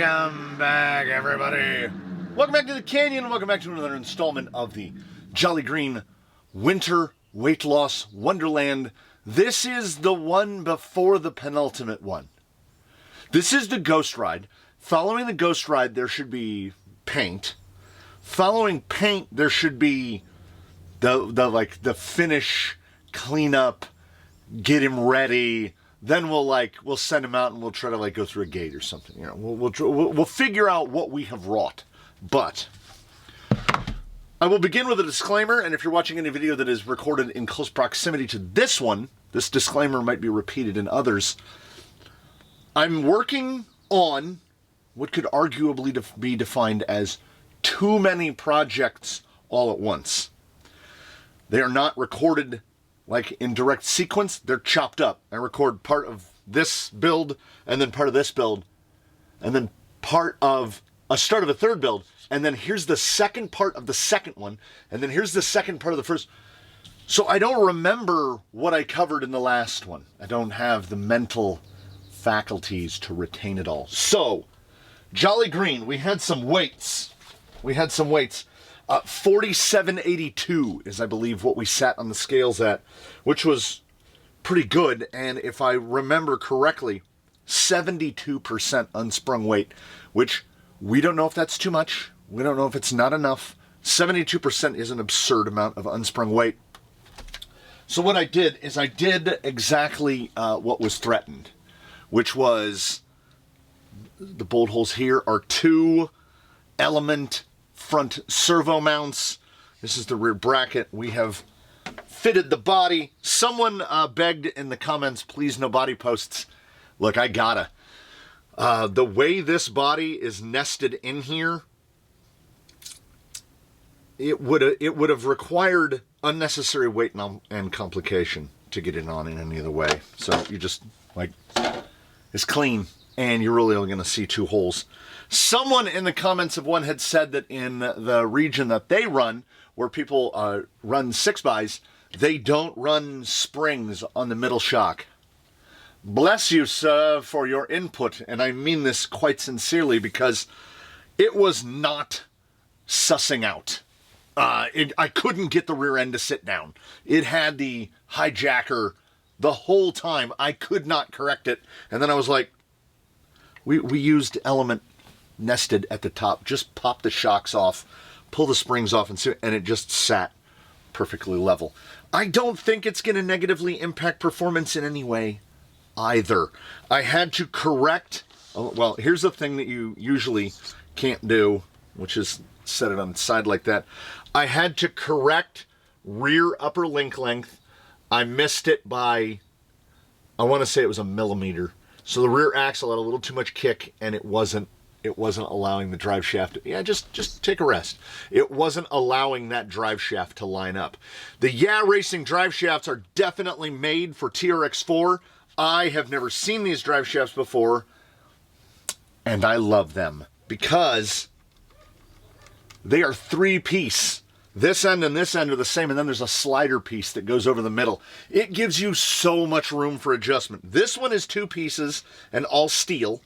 Welcome back, everybody. Welcome back to the Canyon. Welcome back to another installment of the Jolly Green Winter Weight Loss Wonderland. This is the one before the penultimate one. This is the Ghost Ride. Following the Ghost Ride, there should be paint. Following paint, there should be the finish, cleanup, get him ready. Then we'll send him out and we'll try to go through a gate or something. You know, we'll figure out what we have wrought. But I will begin with a disclaimer, and if you're watching any video that is recorded in close proximity to this one, this disclaimer might be repeated in others. I'm working on what could arguably be defined as too many projects all at once. They are not recorded in direct sequence. They're chopped up. I record part of this build, and then part of this build, and then part of a start of a third build, and then here's the second part of the second one, and then here's the second part of the first. So I don't remember what I covered in the last one. I don't have the mental faculties to retain it all. So, Jolly Green, we had some weights. 4782 is, I believe, what we sat on the scales at, which was pretty good. And if I remember correctly, 72% unsprung weight, which we don't know if that's too much. We don't know if it's not enough. 72% is an absurd amount of unsprung weight. So what I did is I did exactly what was threatened, which was the bolt holes here are 2 element front servo mounts. This is the rear bracket. We have fitted the body. Someone begged in the comments, please no body posts. Look, I gotta. The way this body is nested in here, it would have required unnecessary weight and complication to get it on in any other way. So you just, it's clean, and you're really only going to see 2 holes. Someone in the comments of one had said that in the region that they run, where people run 6x, they don't run springs on the middle shock. Bless you, sir, for your input, and I mean this quite sincerely because it was not sussing out. I couldn't get the rear end to sit down. It had the hijacker the whole time. I could not correct it, and then I was like, we used element nested at the top. Just pop the shocks off, pull the springs off, and it just sat perfectly level. I don't think it's going to negatively impact performance in any way either. I had to correct, well, here's the thing that you usually can't do, which is set it on its side like that. I had to correct rear upper link length. I missed it by, I want to say it was 1 millimeter. So the rear axle had a little too much kick, and it wasn't allowing the drive shaft to, just take a rest. It wasn't allowing that drive shaft to line up. The Yeah Racing drive shafts are definitely made for TRX4. I have never seen these drive shafts before, and I love them because they are 3-piece. This end and this end are the same, and then there's a slider piece that goes over the middle. It gives you so much room for adjustment. This one is 2 pieces and all steel.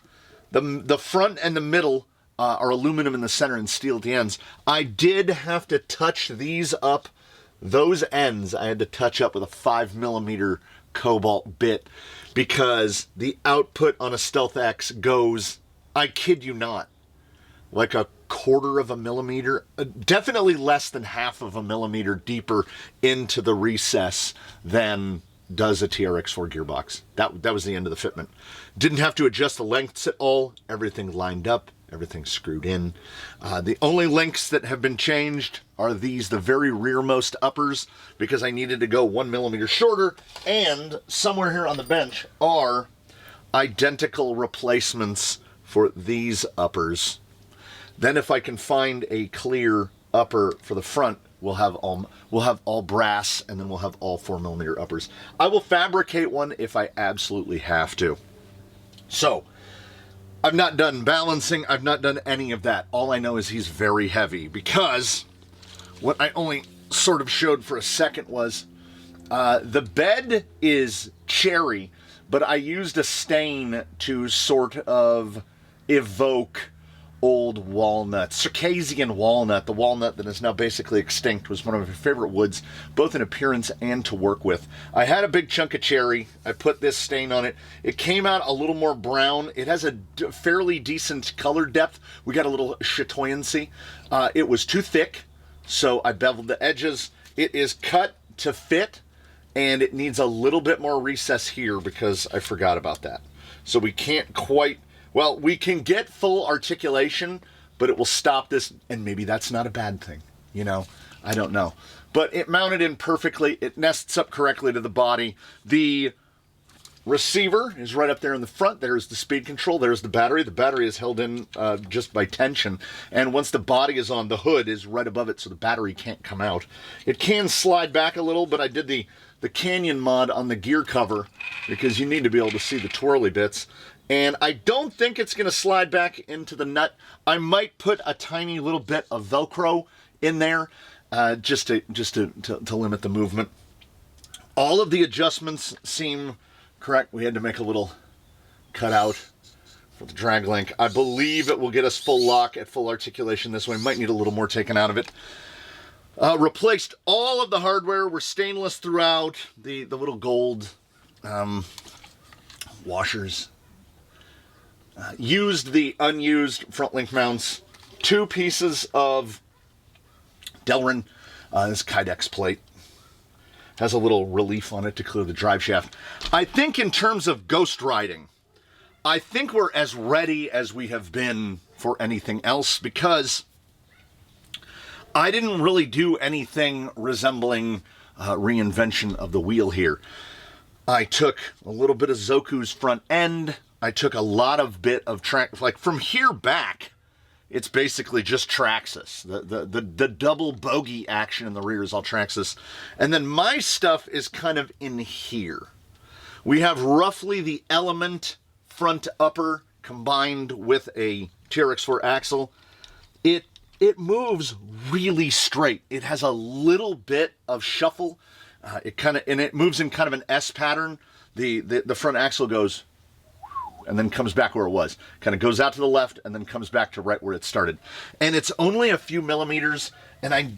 The front and the middle are aluminum in the center and steel at the ends. I did have to touch these up. Those ends I had to touch up with a 5 millimeter cobalt bit because the output on a Stealth X goes, I kid you not, like a 1/4 of a millimeter, definitely less than 1/2 of a millimeter deeper into the recess than does a TRX4 gearbox. That was the end of the fitment. Didn't have to adjust the lengths at all. Everything lined up, everything screwed in. The only links that have been changed are the very rearmost uppers, because I needed to go 1 millimeter shorter, and somewhere here on the bench are identical replacements for these uppers. Then if I can find a clear upper for the front, we'll have all brass, and then we'll have all 4 millimeter uppers. I will fabricate one if I absolutely have to. So, I've not done balancing, I've not done any of that. All I know is he's very heavy, because what I only sort of showed for a second was the bed is cherry, but I used a stain to sort of evoke old walnut, Circassian walnut. The walnut that is now basically extinct was one of my favorite woods, both in appearance and to work with. I had a big chunk of cherry. I put this stain on it. It came out a little more brown. It has a fairly decent color depth. We got a little chatoyancy. It was too thick, so I beveled the edges. It is cut to fit, and it needs a little bit more recess here because I forgot about that. So we can't quite... Well, we can get full articulation, but it will stop this, and maybe that's not a bad thing, you know? I don't know. But it mounted in perfectly. It nests up correctly to the body. The receiver is right up there in the front. There's the speed control. There's the battery. The battery is held in just by tension, and once the body is on, the hood is right above it, so the battery can't come out. It can slide back a little, but I did the Canyon mod on the gear cover because you need to be able to see the twirly bits. And I don't think it's going to slide back into the nut. I might put a tiny little bit of Velcro in there just to limit the movement. All of the adjustments seem correct. We had to make a little cutout for the drag link. I believe it will get us full lock at full articulation this way. Might need a little more taken out of it. Replaced all of the hardware. We're stainless throughout. The little gold washers. Used the unused front link mounts, 2 pieces of Delrin, this Kydex plate, has a little relief on it to clear the drive shaft. I think in terms of ghost riding, I think we're as ready as we have been for anything else, because I didn't really do anything resembling reinvention of the wheel here. I took a little bit of Zoku's front end. I took a lot of bit of track, like from here back, it's basically just Traxxas. The double bogey action in the rear is all Traxxas. And then my stuff is kind of in here. We have roughly the Element front upper combined with a TRX4 axle. It moves really straight. It has a little bit of shuffle. It moves in kind of an S pattern. The front axle goes and then comes back where it was. Kind of goes out to the left and then comes back to right where it started. And it's only a few millimeters, and I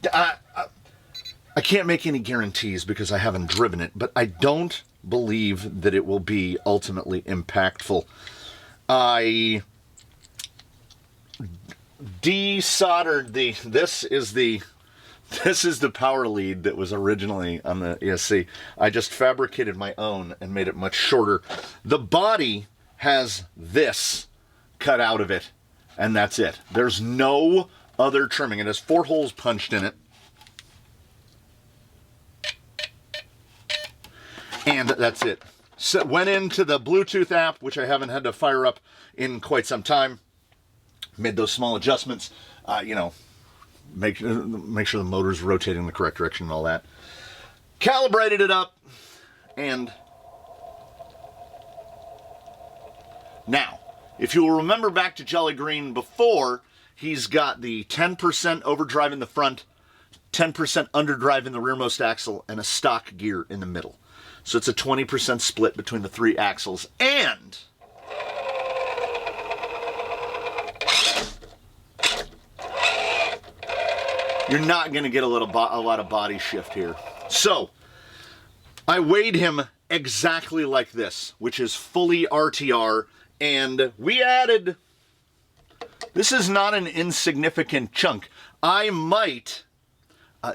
can't make any guarantees because I haven't driven it, but I don't believe that it will be ultimately impactful. I desoldered this is the power lead that was originally on the ESC. I just fabricated my own and made it much shorter. The body has this cut out of it, and that's it. There's no other trimming. It has 4 holes punched in it. And that's it. So went into the Bluetooth app, which I haven't had to fire up in quite some time. Made those small adjustments, make sure the motor's rotating in the correct direction and all that. Calibrated it up, and now, if you will remember back to Jolly Green before, he's got the 10% overdrive in the front, 10% underdrive in the rearmost axle, and a stock gear in the middle. So it's a 20% split between the 3 axles, and you're not going to get a lot of body shift here. So I weighed him exactly like this, which is fully RTR, and we added, this is not an insignificant chunk. I might,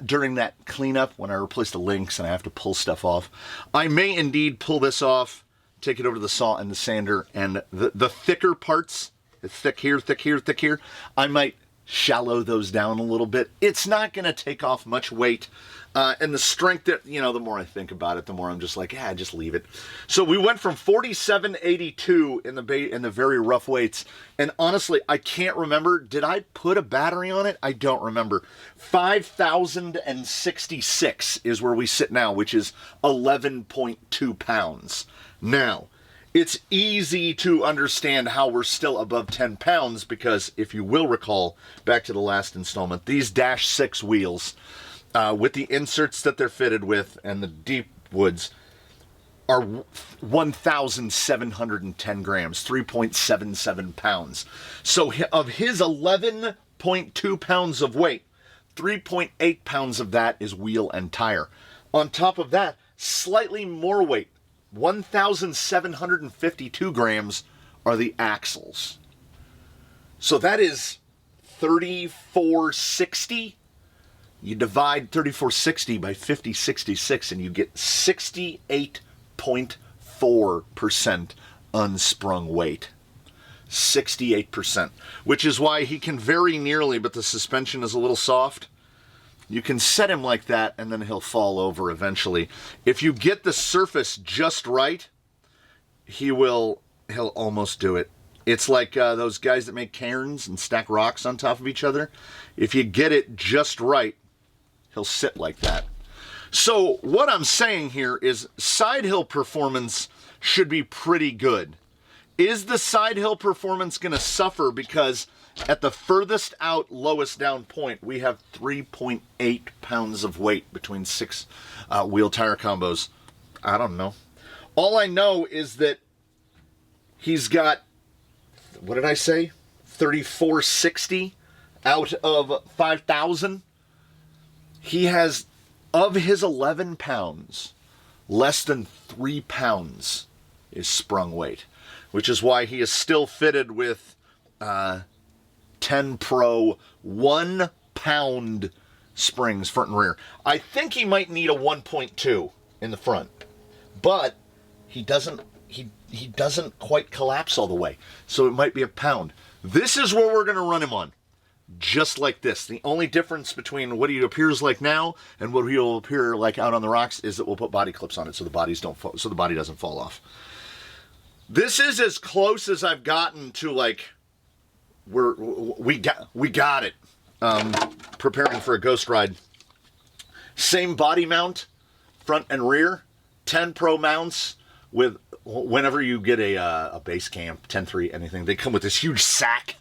during that cleanup, when I replace the links and I have to pull stuff off, I may indeed pull this off, take it over to the saw and the sander, and the thicker parts, thick here, thick here, thick here, I might shallow those down a little bit. It's not going to take off much weight. And the strength that, the more I think about it, the more I'm just like, just leave it. So we went from 4782 in the very rough weights. And honestly, I can't remember. Did I put a battery on it? I don't remember. 5,066 is where we sit now, which is 11.2 pounds. Now, it's easy to understand how we're still above 10 pounds because if you will recall, back to the last installment, these Dash 6 wheels, with the inserts that they're fitted with and the deep woods, are 1,710 grams, 3.77 pounds. So of his 11.2 pounds of weight, 3.8 pounds of that is wheel and tire. On top of that, slightly more weight, 1,752 grams are the axles. So that is 3,460. You divide 3,460 by 5066 and you get 68.4% unsprung weight. 68%, which is why he can very nearly, but the suspension is a little soft. You can set him like that and then he'll fall over eventually. If you get the surface just right, he'll almost do it. It's like those guys that make cairns and stack rocks on top of each other. If you get it just right, he'll sit like that. So what I'm saying here is side hill performance should be pretty good. Is the side hill performance going to suffer because at the furthest out, lowest down point, we have 3.8 pounds of weight between 6 wheel tire combos? I don't know. All I know is that he's got, what did I say? 3,460 out of 5,000. He has, of his 11 pounds, less than 3 pounds is sprung weight, which is why he is still fitted with 10 Pro 1 pound springs front and rear. I think he might need a 1.2 in the front, but he doesn't quite collapse all the way, so it might be a pound. This is where we're going to run him on, just like this. The only difference between what he appears like now and what he'll appear like out on the rocks is that we'll put body clips on it so the body doesn't fall off. This is as close as I've gotten to like we got it. Preparing for a ghost ride. Same body mount, front and rear, 10 Pro mounts with, whenever you get a base camp, 10.3, anything, they come with this huge sack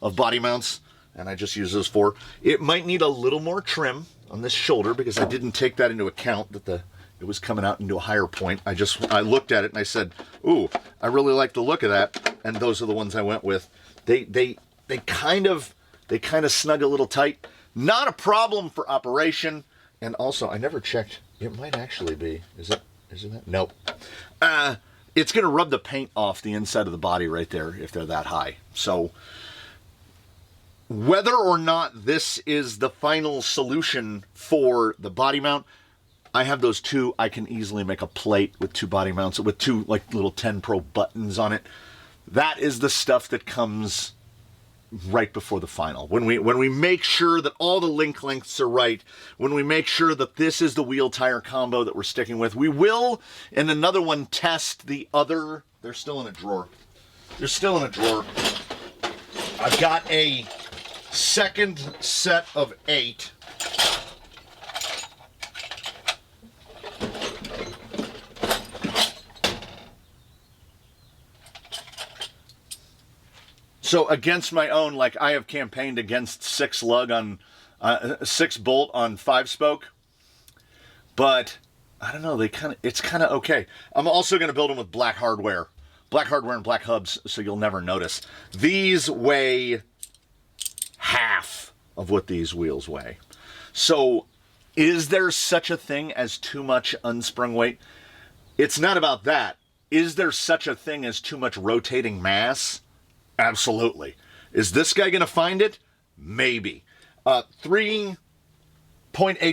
of body mounts, and I just use those for. It might need a little more trim on this shoulder because I didn't take that into account that it was coming out into a higher point. I looked at it and I said, ooh, I really like the look of that, and those are the ones I went with. They kind of snug a little tight. Not a problem for operation. And also, I never checked. It might actually be. Isn't that? Nope. It's going to rub the paint off the inside of the body right there if they're that high. So whether or not this is the final solution for the body mount, I have those two. I can easily make a plate with 2 body mounts with 2 like little 10 Pro buttons on it. That is the stuff that comes right before the final. When we make sure that all the link lengths are right, when we make sure that this is the wheel tire combo that we're sticking with, we will in another one test the other. They're still in a drawer. They're still in a drawer. I've got a second set of 8. So against my own, like I have campaigned against 6 lug on 6 bolt on 5 spoke, but I don't know. It's kind of okay. I'm also going to build them with black hardware and black hubs, so you'll never notice. These weigh half of what these wheels weigh. So, is there such a thing as too much unsprung weight? It's not about that. Is there such a thing as too much rotating mass? Absolutely. Is this guy going to find it? Maybe. 3.8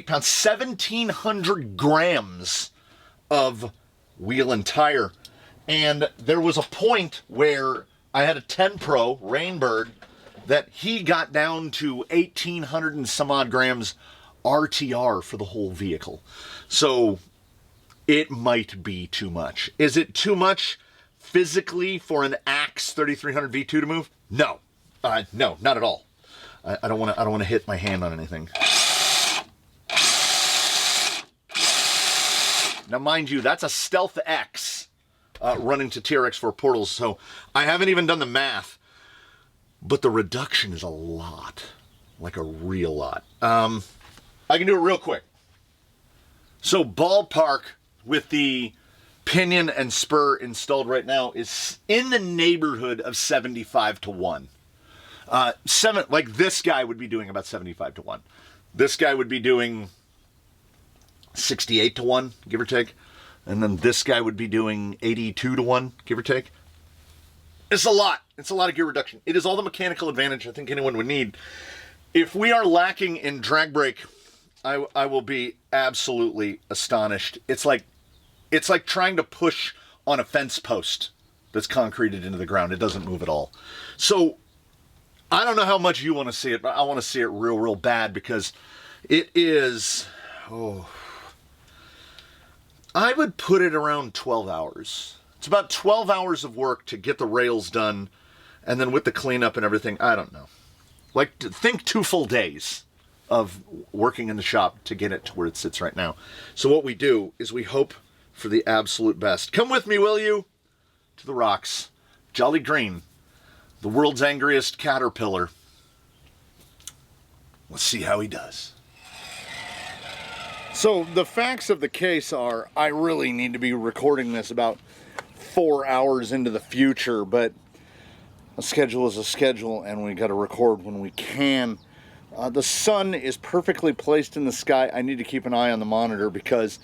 pounds, 1,700 grams of wheel and tire. And there was a point where I had a 10 Pro Rainbird that he got down to 1,800 and some odd grams RTR for the whole vehicle. So it might be too much. Is it too much physically for an Axe 3300 V2 to move? No. No, not at all. I don't want to hit my hand on anything. Now, mind you, that's a Stealth X running to TRX4 portals, so I haven't even done the math, but the reduction is a lot, like a real lot. I can do it real quick. So ballpark with the pinion and spur installed right now is in the neighborhood of 75 to 1. Like this guy would be doing about 75 to 1. This guy would be doing 68 to 1, give or take. And then this guy would be doing 82 to 1, give or take. It's a lot. It's a lot of gear reduction. It is all the mechanical advantage I think anyone would need. If we are lacking in drag brake, I will be absolutely astonished. It's like trying to push on a fence post that's concreted into the ground. It doesn't move at all. So I don't know how much you want to see it, but I want to see it real, real bad because it is, I would put it around 12 hours. It's about 12 hours of work to get the rails done, and then with the cleanup and everything, I don't know. Like, think 2 full days of working in the shop to get it to where it sits right now. So what we do is we hope for the absolute best. Come with me, will you? To the rocks. Jolly Green, the world's angriest caterpillar. Let's see how he does. So the facts of the case are, I really need to be recording this about 4 hours into the future, but a schedule is a schedule and we got to record when we can. The sun is perfectly placed in the sky. I need to keep an eye on the monitor because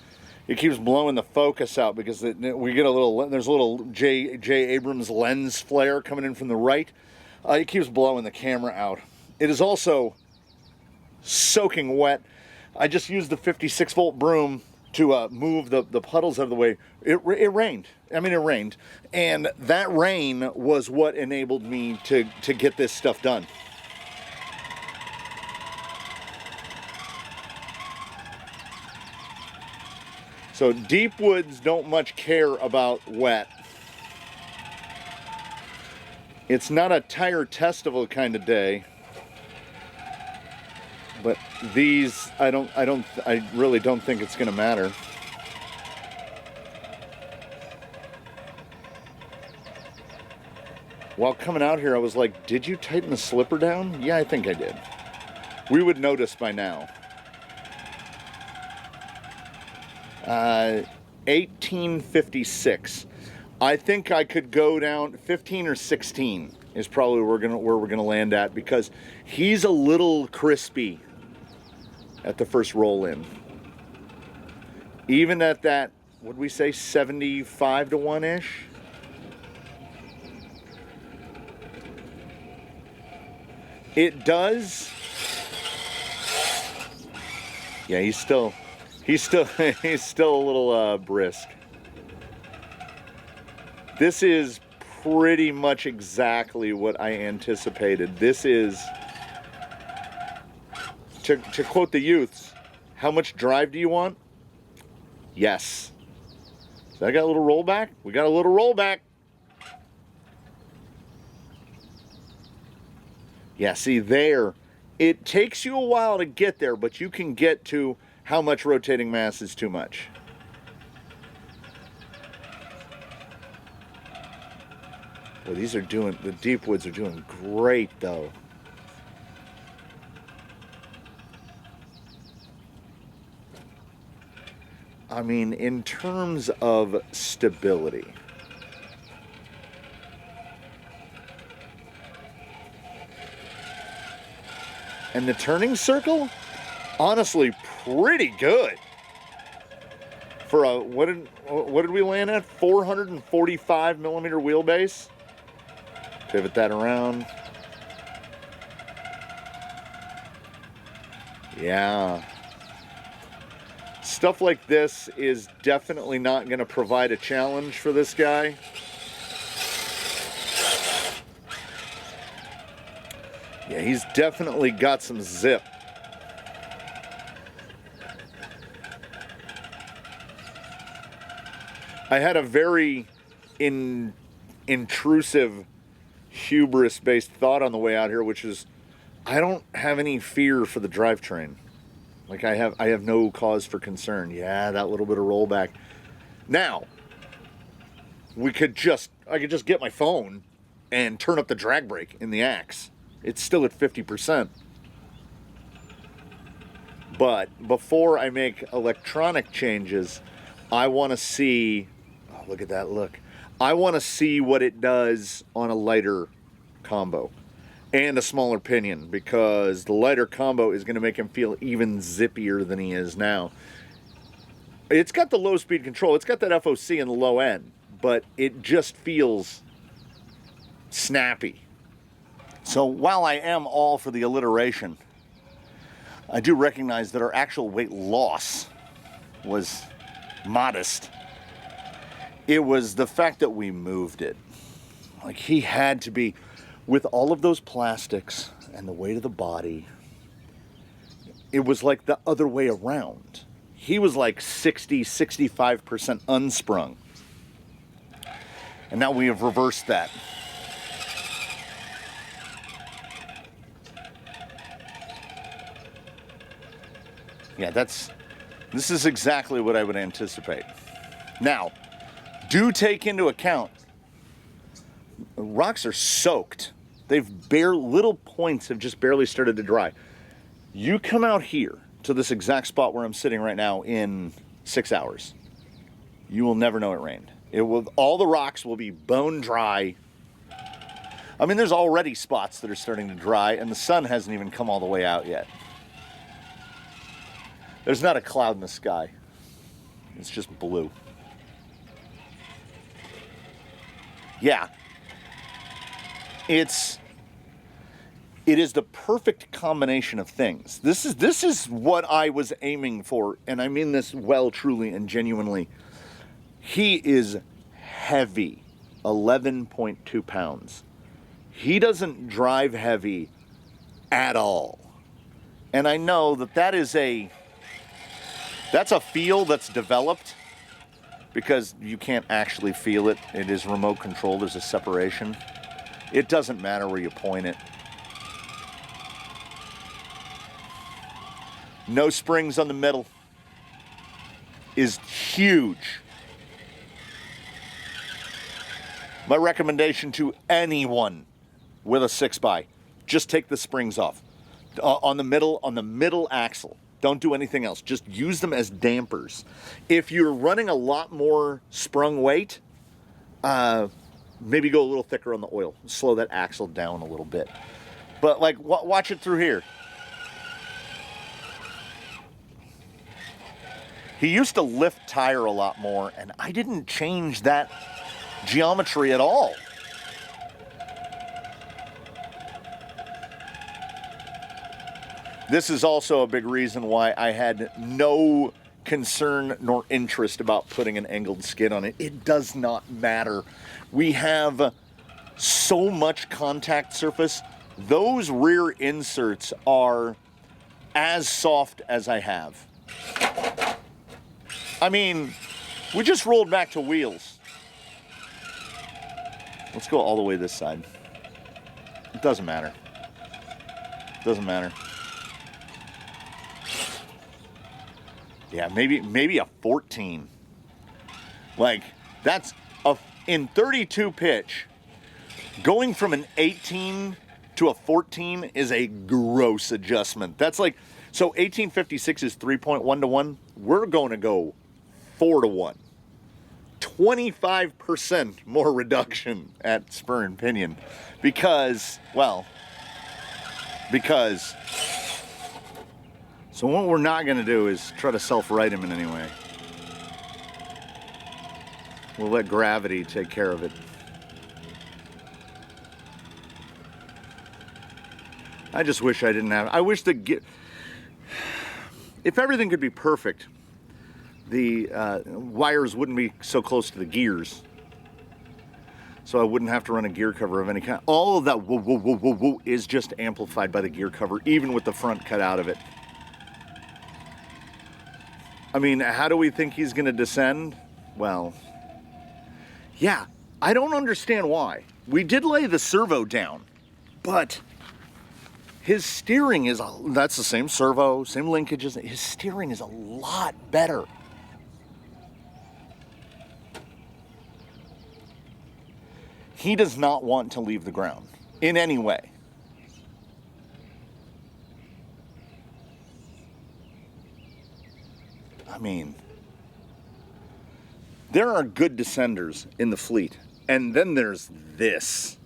it keeps blowing the focus out because we get there's a little J. Abrams lens flare coming in from the right. It keeps blowing the camera out. It is also soaking wet. I just used the 56 volt broom to move the puddles out of the way. It rained. I mean, it rained. And that rain was what enabled me to get this stuff done. So deep woods don't much care about wet. It's not a tire testicle kind of day. But these, I really don't think it's going to matter. While coming out here, I was like, did you tighten the slipper down? Yeah, I think I did. We would notice by now. 1856. I think I could go down 15 or 16 is probably where we're gonna land at because he's a little crispy at the first roll in. Even at that, would we say 75 to 1-ish? It does. Yeah, he's still a little brisk. This is pretty much exactly what I anticipated. This is, to quote the youths, how much drive do you want? Yes. So I got a little rollback. We got a little rollback. Yeah, see there, it takes you a while to get there, but you can get to how much rotating mass is too much. Well, the deep woods are doing great though. I mean, in terms of stability. And the turning circle, honestly, pretty good. For a, what did we land at? 445 millimeter wheelbase. Pivot that around. Yeah. Stuff like this is definitely not going to provide a challenge for this guy. Yeah, he's definitely got some zip. I had a very intrusive, hubris-based thought on the way out here, which is, I don't have any fear for the drivetrain. Like I have no cause for concern. Yeah, that little bit of rollback. Now, I could just get my phone and turn up the drag brake in the axe. It's still at 50%. But before I make electronic changes, I want to see, look at that look. I want to see what it does on a lighter combo and a smaller pinion, because the lighter combo is going to make him feel even zippier than he is now. It's got the low speed control. It's got that FOC in the low end, but it just feels snappy. So while I am all for the alliteration, I do recognize that our actual weight loss was modest. It was the fact that we moved it. Like, he had to be, with all of those plastics and the weight of the body, it was like the other way around. He was like 60-65% unsprung. And now we have reversed that. Yeah, this is exactly what I would anticipate. Now, do take into account, rocks are soaked. Little points have just barely started to dry. You come out here to this exact spot where I'm sitting right now in 6 hours. You will never know it rained. All the rocks will be bone dry. I mean, there's already spots that are starting to dry, and the sun hasn't even come all the way out yet. There's not a cloud in the sky. It's just blue. Yeah. It is the perfect combination of things. This is what I was aiming for, and I mean this well, truly, and genuinely. He is heavy, 11.2 pounds. He doesn't drive heavy at all. And I know that's a feel that's developed, because you can't actually feel it. It is remote control. There's a separation. It doesn't matter where you point it. No springs on the middle is huge. My recommendation to anyone with a 6x, just take the springs off. On the middle axle. Don't do anything else. Just use them as dampers. If you're running a lot more sprung weight, maybe go a little thicker on the oil. Slow that axle down a little bit. But like, watch it through here. He used to lift tire a lot more, and I didn't change that geometry at all. This is also a big reason why I had no concern nor interest about putting an angled skid on it. It does not matter. We have so much contact surface. Those rear inserts are as soft as I have. I mean, we just rolled back to wheels. Let's go all the way this side. It doesn't matter. Doesn't matter. Yeah, maybe a 14. Like, that's in 32 pitch. Going from an 18 to a 14 is a gross adjustment. That's like, so 1856 is 3.1 to 1. We're going to go 4 to 1. 25% more reduction at spur and pinion because. So what we're not going to do is try to self-right him in any way. We'll let gravity take care of it. I just wish I didn't have. I wish if everything could be perfect, the wires wouldn't be so close to the gears. So I wouldn't have to run a gear cover of any kind. All of that woo, woo, woo, woo, woo is just amplified by the gear cover, even with the front cut out of it. I mean, how do we think he's going to descend? Well, yeah, I don't understand why. We did lay the servo down, but his steering is, that's the same servo, same linkages. His steering is a lot better. He does not want to leave the ground in any way. I mean, There are good descenders in the fleet. And then there's this.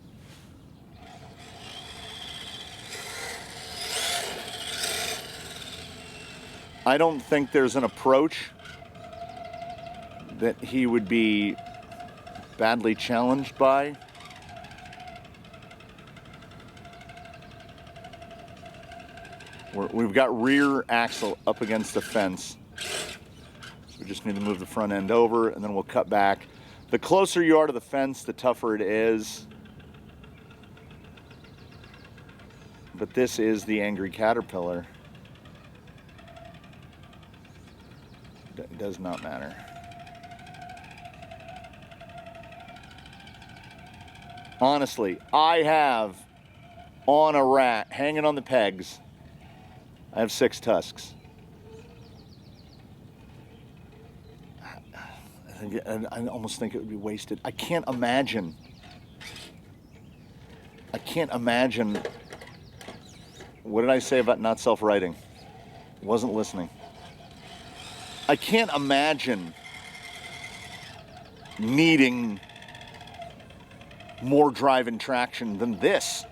I don't think there's an approach that he would be badly challenged by. We've got rear axle up against the fence. So we just need to move the front end over and then we'll cut back. The closer you are to the fence, the tougher it is. But this is the angry caterpillar. It does not matter. Honestly, I have on a rat hanging on the pegs, I have 6 tusks. I almost think it would be wasted. I can't imagine. What did I say about not self-writing? Wasn't listening. I can't imagine needing more drive and traction than this.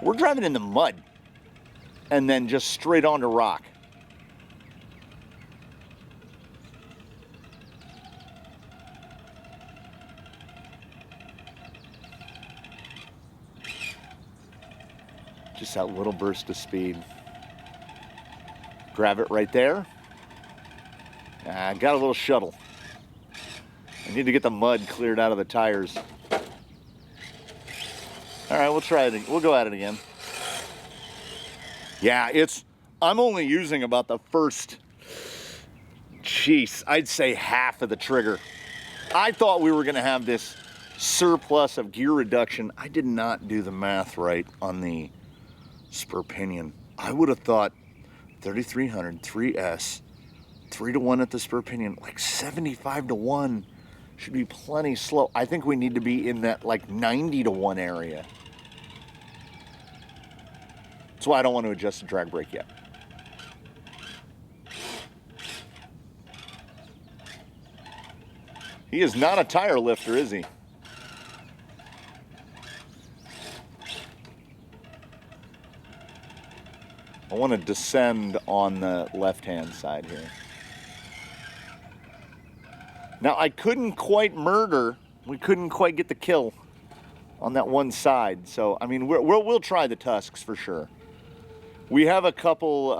We're driving in the mud and then just straight onto rock. Just that little burst of speed. Grab it right there. I got a little shuttle. I need to get the mud cleared out of the tires. All right, we'll try it. We'll go at it again. Yeah, I'm only using about the first, I'd say half of the trigger. I thought we were gonna have this surplus of gear reduction. I did not do the math right on the spur pinion. I would have thought 3300, 3S, 3-to-1 at the spur pinion, like 75-to-1 should be plenty slow. I think we need to be in that like 90-to-1 area. That's why I don't want to adjust the drag brake yet. He is not a tire lifter, is he? I want to descend on the left-hand side here. Now, I couldn't quite murder. We couldn't quite get the kill on that one side. So, I mean, we'll try the tusks for sure. We have a couple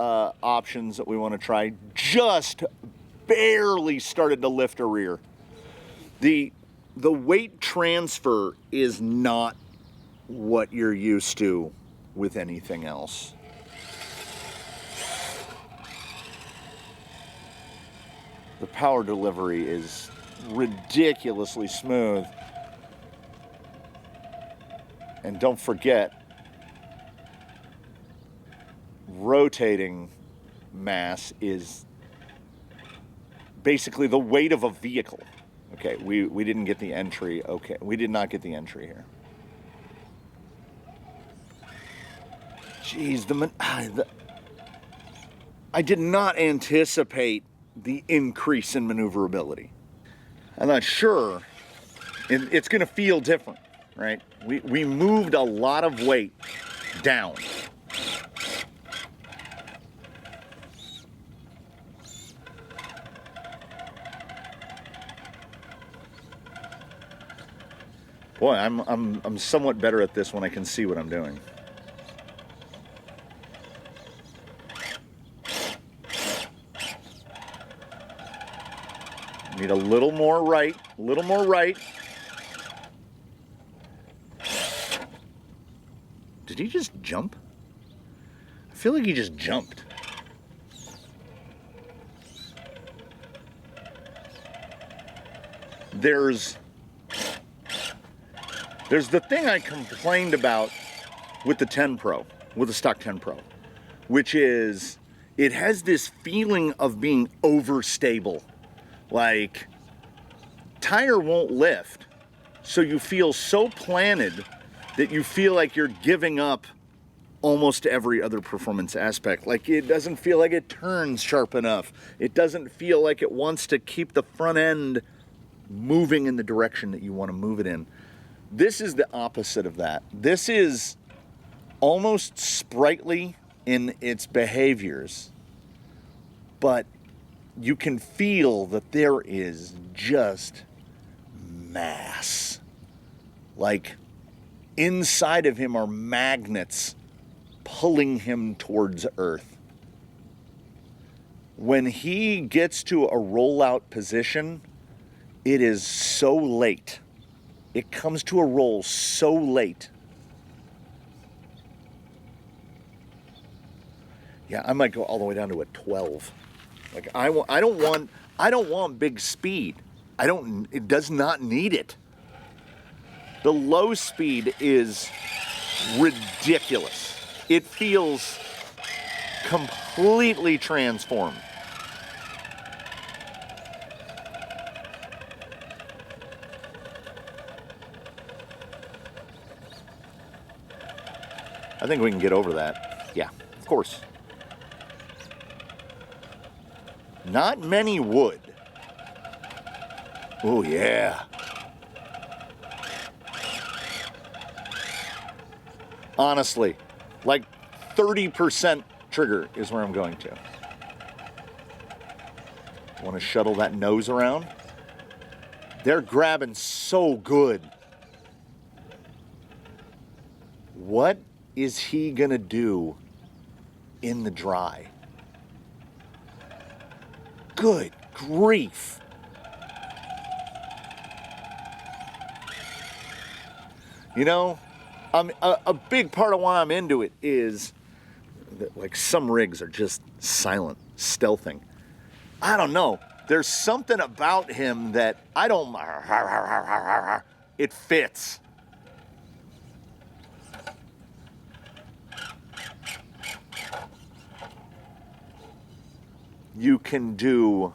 options that we want to try. Just barely started to lift a rear. The weight transfer is not what you're used to with anything else. The power delivery is ridiculously smooth. And don't forget, rotating mass is basically the weight of a vehicle. Okay, we didn't get the entry. Okay, we did not get the entry here. Jeez, I did not anticipate the increase in maneuverability. I'm not sure. It's going to feel different, right? We moved a lot of weight down. Boy, I'm somewhat better at this when I can see what I'm doing. Need a little more right, a little more right. Did he just jump? I feel like he just jumped. There's the thing I complained about with the 10 Pro, with the stock 10 Pro, which is it has this feeling of being overstable. Like, tire won't lift, so you feel so planted that you feel like you're giving up almost every other performance aspect. Like, it doesn't feel like it turns sharp enough. It doesn't feel like it wants to keep the front end moving in the direction that you want to move it in. This is the opposite of that. This is almost sprightly in its behaviors, but you can feel that there is just mass. Like, inside of him are magnets pulling him towards Earth. When he gets to a rollout position, it is so late. It comes to a roll so late. Yeah, I might go all the way down to a 12. Like, I don't want big speed. It does not need it. The low speed is ridiculous. It feels completely transformed. I think we can get over that. Yeah, of course. Not many would. Oh, yeah. Honestly, like 30% trigger is where I'm going to. Want to shuttle that nose around? They're grabbing so good. What is he gonna do in the dry? Good grief. You know, a big part of why I'm into it is that, like, some rigs are just silent, stealthing. I don't know. There's something about him that I don't... It fits. You can do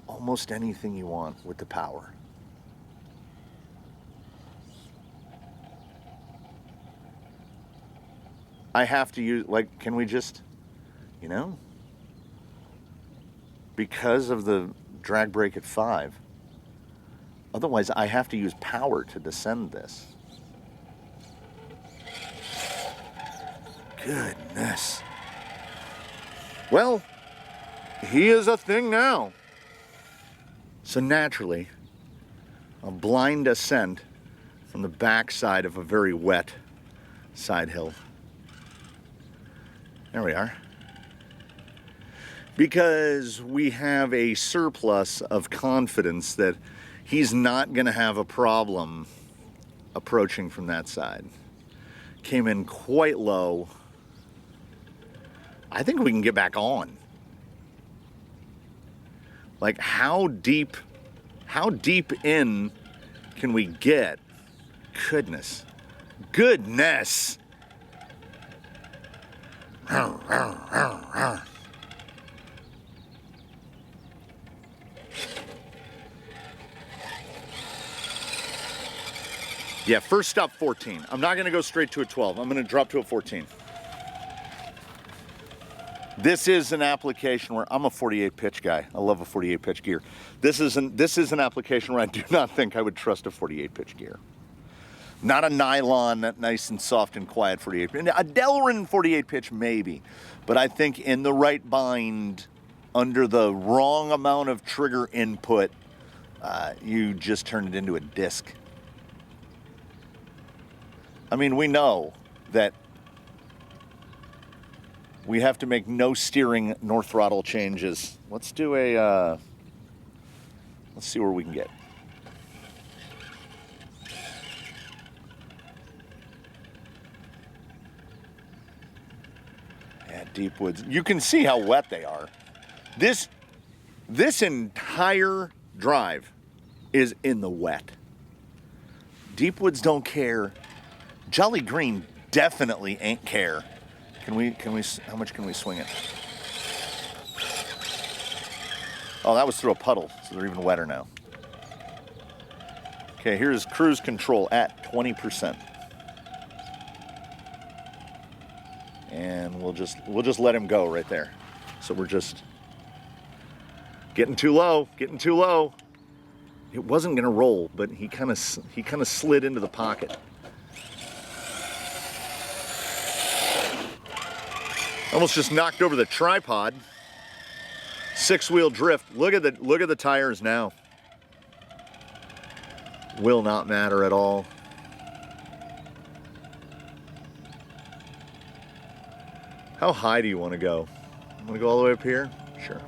almost anything you want with the power. I have to use, like, can we just, you know, because of the drag brake at 5, otherwise I have to use power to descend this. Goodness. Well, he is a thing now. So naturally, a blind ascent from the backside of a very wet side hill. There we are. Because we have a surplus of confidence that he's not going to have a problem approaching from that side. Came in quite low. I think we can get back on. Like, how deep in can we get? Goodness. Goodness. Yeah, first stop 14. I'm not going to go straight to a 12. I'm going to drop to a 14. This is an application where I'm a 48 pitch guy. I love a 48 pitch gear. This is an application where I do not think I would trust a 48 pitch gear. Not a nylon, that nice and soft and quiet 48 pitch. A Delrin 48 pitch maybe, but I think in the right bind, under the wrong amount of trigger input, you just turn it into a disc. I mean, we know that we have to make no steering nor throttle changes. Let's do a, let's see where we can get. Yeah, deep woods. You can see how wet they are. This entire drive is in the wet. Deep woods don't care. Jolly Green definitely ain't care. Can we, how much can we swing it? Oh, that was through a puddle, so they're even wetter now. Okay, here's cruise control at 20%. and we'll just let him go right there. So we're just getting too low, getting too low. It wasn't gonna roll, but he kind of slid into the pocket. Almost just knocked over the tripod. 6-wheel drift. Look at the tires now. Will not matter at all. How high do you want to go? Want to go all the way up here? Sure.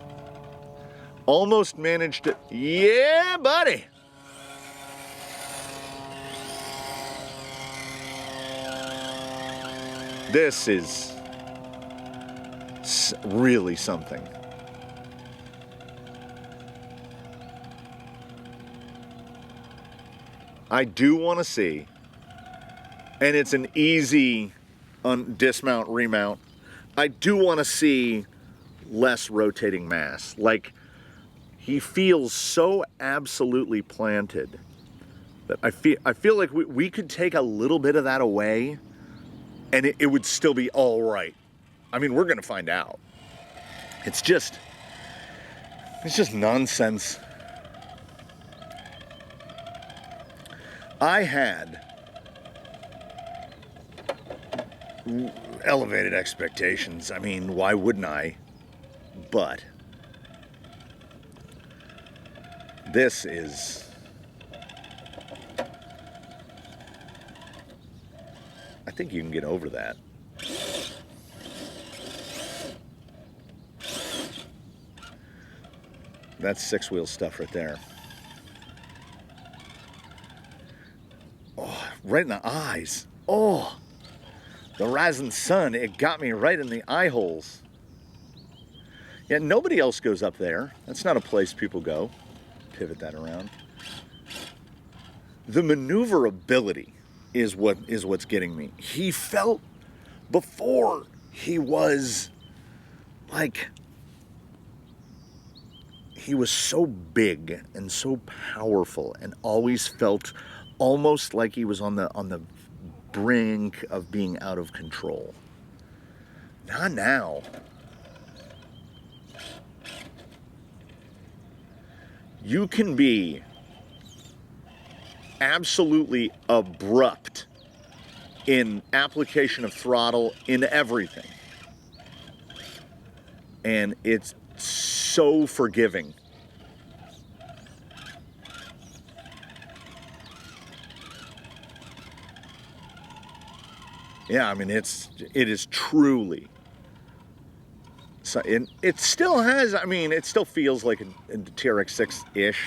Almost managed to. Yeah, buddy. This is really something. I do want to see, and it's an easy dismount, remount. I do want to see less rotating mass. Like, he feels so absolutely planted that I feel like we could take a little bit of that away, and it would still be all right. I mean, we're gonna find out. It's just nonsense. I had elevated expectations. I mean, why wouldn't I? But this is, I think you can get over that. That's 6-wheel stuff right there. Oh, right in the eyes. Oh, the rising sun, it got me right in the eye holes. Yeah, nobody else goes up there. That's not a place people go. Pivot that around. The maneuverability is what's getting me. He felt before he was like, he was so big and so powerful and always felt almost like he was on the brink of being out of control. Not now. You can be absolutely abrupt in application of throttle in everything. And it's so forgiving. Yeah, I mean, it is truly. So it still has, I mean, it still feels like a TRX-6-ish.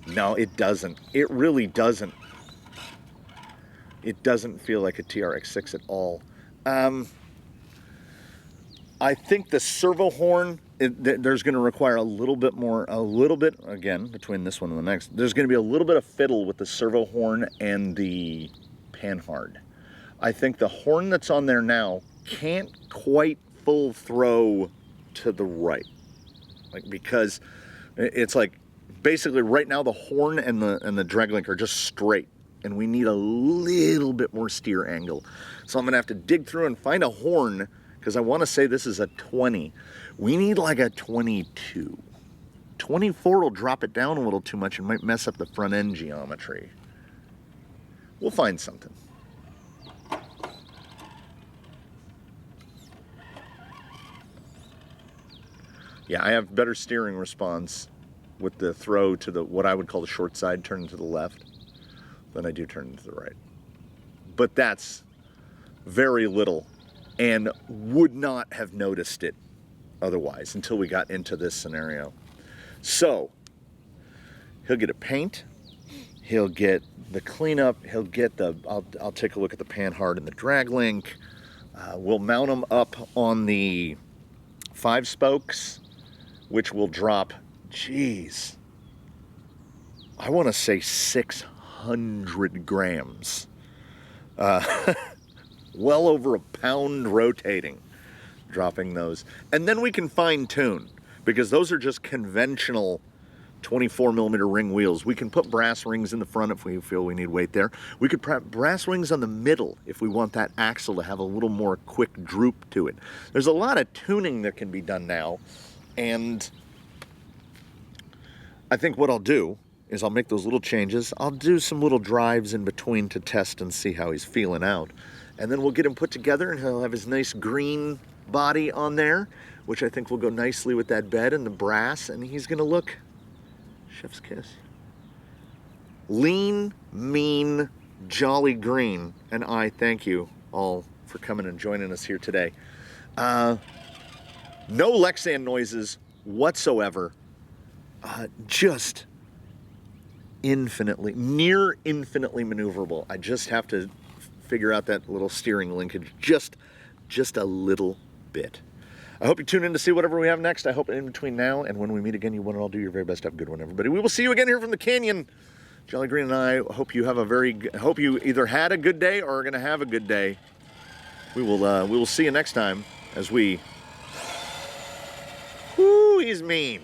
No, it doesn't. It really doesn't. It doesn't feel like a TRX-6 at all. I think the servo horn, there's going to require a little bit, again, between this one and the next, there's going to be a little bit of fiddle with the servo horn and the panhard. I think the horn that's on there now can't quite full throw to the right. Like, because it's like, basically right now the horn and the drag link are just straight, and we need a little bit more steer angle. So I'm going to have to dig through and find a horn, because I want to say this is a 20. We need like a 22. 24 will drop it down a little too much and might mess up the front end geometry. We'll find something. Yeah, I have better steering response with the throw to the what I would call the short side, turning to the left, than I do turning to the right. But that's very little, and would not have noticed it otherwise until we got into this scenario. So he'll get a paint, he'll get the cleanup, he'll get the, I'll take a look at the panhard and the drag link. We'll mount them up on the 5 spokes, which will drop, geez, I want to say 600 grams. Well over a pound rotating, dropping those. And then we can fine tune, because those are just conventional 24mm ring wheels. We can put brass rings in the front if we feel we need weight there. We could put brass rings on the middle if we want that axle to have a little more quick droop to it. There's a lot of tuning that can be done now, and I think what I'll do is I'll make those little changes. I'll do some little drives in between to test and see how he's feeling out. And then we'll get him put together, and he'll have his nice green body on there, which I think will go nicely with that bed and the brass, and he's gonna look, chef's kiss, lean, mean, jolly green. And I thank you all for coming and joining us here today. No Lexan noises whatsoever. Just near infinitely maneuverable. I just have to figure out that little steering linkage just a little bit. I hope you tune in to see whatever we have next. I hope in between now and when we meet again, you want to all do your very best. Have a good one, everybody. We will see you again here from the canyon. Jolly Green and I hope you have hope you either had a good day or are going to have a good day. We will see you next time as we, he's mean.